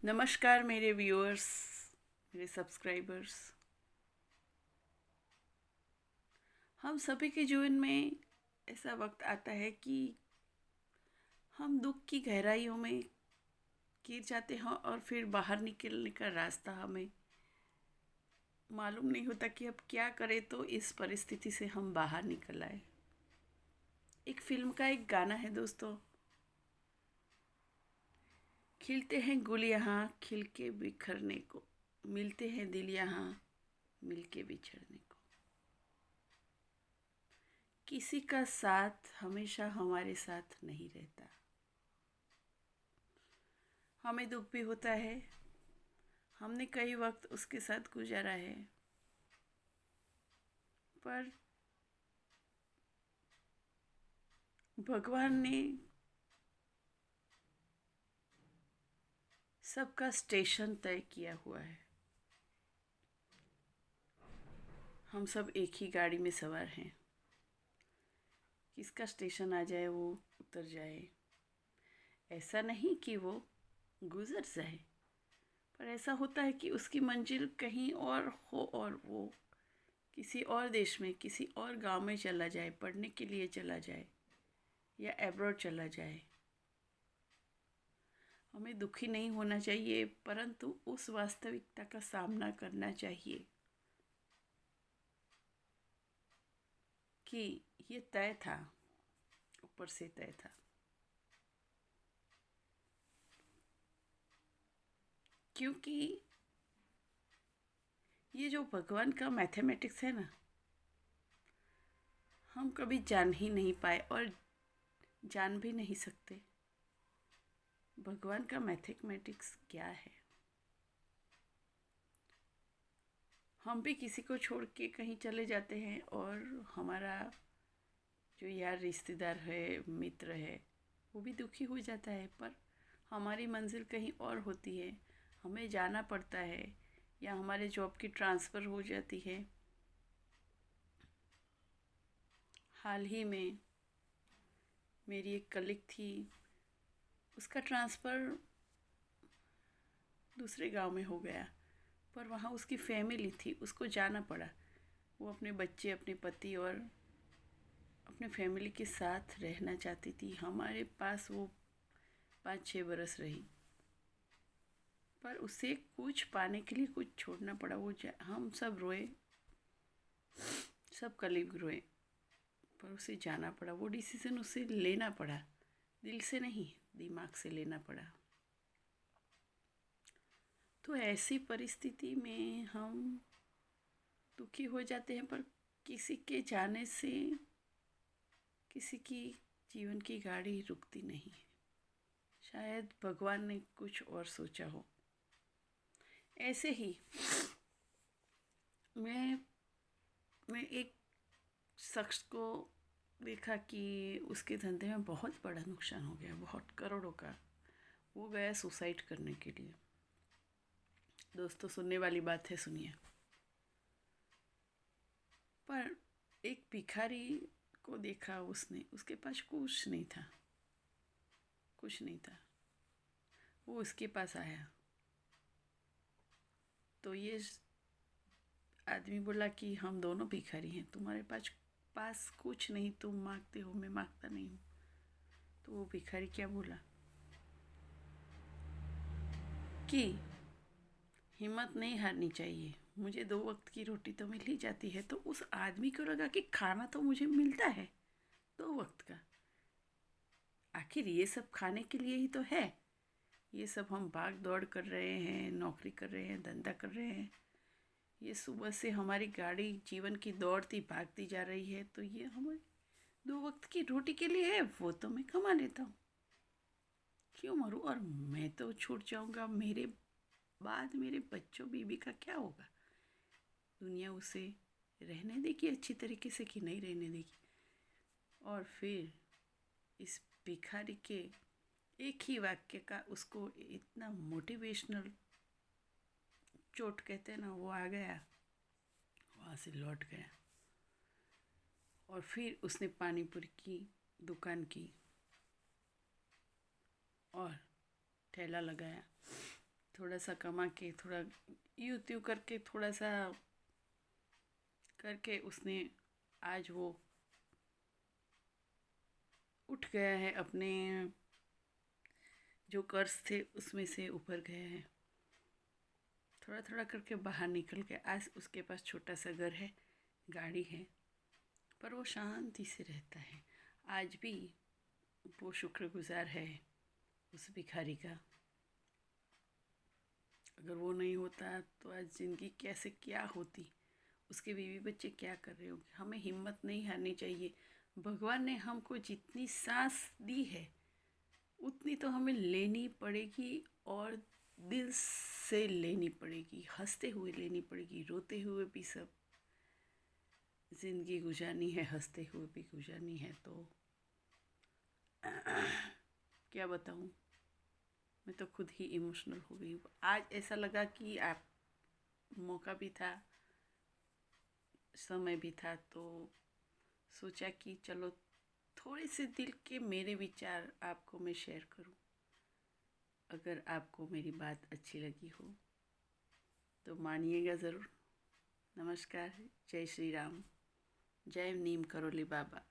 नमस्कार मेरे व्यूअर्स, मेरे सब्सक्राइबर्स। हम सभी के जीवन में ऐसा वक्त आता है कि हम दुख की गहराइयों में गिर जाते हैं और फिर बाहर निकलने का रास्ता हमें मालूम नहीं होता कि अब क्या करें तो इस परिस्थिति से हम बाहर निकल आए। एक फिल्म का एक गाना है दोस्तों, खिलते हैं गुल यहाँ खिल के बिखरने को, मिलते हैं दिल यहाँ मिल के बिछड़ने को। किसी का साथ हमेशा हमारे साथ नहीं रहता। हमें दुख भी होता है, हमने कई वक्त उसके साथ गुजारा है, पर भगवान ने सबका स्टेशन तय किया हुआ है। हम सब एक ही गाड़ी में सवार हैं, किसका स्टेशन आ जाए वो उतर जाए। ऐसा नहीं कि वो गुजर जाए, पर ऐसा होता है कि उसकी मंजिल कहीं और हो और वो किसी और देश में किसी और गांव में चला जाए, पढ़ने के लिए चला जाए या एब्रॉड चला जाए। हमें दुखी नहीं होना चाहिए, परंतु उस वास्तविकता का सामना करना चाहिए कि ये तय था, ऊपर से तय था। क्योंकि ये जो भगवान का मैथमेटिक्स है ना, हम कभी जान ही नहीं पाए और जान भी नहीं सकते भगवान का मैथमेटिक्स क्या है। हम भी किसी को छोड़ के कहीं चले जाते हैं और हमारा जो यार रिश्तेदार है, मित्र है, वो भी दुखी हो जाता है, पर हमारी मंजिल कहीं और होती है, हमें जाना पड़ता है या हमारे जॉब की ट्रांसफ़र हो जाती है। हाल ही में मेरी एक कलीग थी, उसका ट्रांसफ़र दूसरे गांव में हो गया, पर वहाँ उसकी फैमिली थी, उसको जाना पड़ा। वो अपने बच्चे, अपने पति और अपने फैमिली के साथ रहना चाहती थी। हमारे पास वो 5-6 बरस रही, पर उसे कुछ पाने के लिए कुछ छोड़ना पड़ा। हम सब रोए, सब कलीग रोए, पर उसे जाना पड़ा। वो डिसीज़न उसे लेना पड़ा, दिल से नहीं दिमाग से लेना पड़ा। तो ऐसी परिस्थिति में हम दुखी हो जाते हैं, पर किसी के जाने से किसी की जीवन की गाड़ी रुकती नहीं है। शायद भगवान ने कुछ और सोचा हो। ऐसे ही मैं एक शख्स को देखा कि उसके धंधे में बहुत बड़ा नुकसान हो गया, बहुत करोड़ों का। वो गया सुसाइड करने के लिए। दोस्तों, सुनने वाली बात है, सुनिए। पर एक भिखारी को देखा उसने, उसके पास कुछ नहीं था, कुछ नहीं था। वो उसके पास आया तो ये आदमी बोला कि हम दोनों भिखारी हैं, तुम्हारे पास कुछ नहीं, तुम मांगते हो, मैं मांगता नहीं हूँ। तो वो भिखारी क्या बोला कि हिम्मत नहीं हारनी चाहिए, मुझे 2 वक्त की रोटी तो मिल ही जाती है। तो उस आदमी को लगा कि खाना तो मुझे मिलता है 2 वक्त का, आखिर ये सब खाने के लिए ही तो है। ये सब हम भाग दौड़ कर रहे हैं, नौकरी कर रहे हैं, धंधा कर रहे हैं, ये सुबह से हमारी गाड़ी जीवन की दौड़ती भागती जा रही है, तो ये हमारी 2 वक्त की रोटी के लिए है, वो तो मैं कमा लेता हूँ, क्यों मरूँ। और मैं तो छूट जाऊँगा, मेरे बाद मेरे बच्चों बीबी का क्या होगा। दुनिया उसे रहने देगी अच्छी तरीके से कि नहीं रहने देगी। और फिर इस भिखारी के एक ही वाक्य का उसको इतना मोटिवेशनल चोट कहते हैं ना, वो आ गया, वहाँ से लौट गया। और फिर उसने पानीपुरी की दुकान की और ठेला लगाया थोड़ा सा कमा के थोड़ा यूं त्यों करके थोड़ा सा करके उसने आज वो उठ गया है, अपने जो कर्ज थे उसमें से ऊपर गया है। थोड़ा थोड़ा करके बाहर निकल के आज उसके पास छोटा सा घर है, गाड़ी है, पर वो शांति से रहता है। आज भी वो शुक्रगुजार है उस भिखारी का। अगर वो नहीं होता तो आज ज़िंदगी कैसे क्या होती, उसके बीवी बच्चे क्या कर रहे होंगे। हमें हिम्मत नहीं हारनी चाहिए। भगवान ने हमको जितनी सांस दी है उतनी तो हमें लेनी पड़ेगी, और दिल से लेनी पड़ेगी, हंसते हुए लेनी पड़ेगी, रोते हुए भी सब ज़िंदगी गुजारनी है, हंसते हुए भी गुजारनी है। तो क्या बताऊँ, मैं तो खुद ही इमोशनल हो गई। आज ऐसा लगा कि आप मौका भी था, समय भी था, तो सोचा कि चलो थोड़े से दिल के मेरे विचार आपको मैं शेयर करूं। अगर आपको मेरी बात अच्छी लगी हो तो मानिएगा ज़रूर। नमस्कार, जय श्री राम, जय नीम करोली बाबा।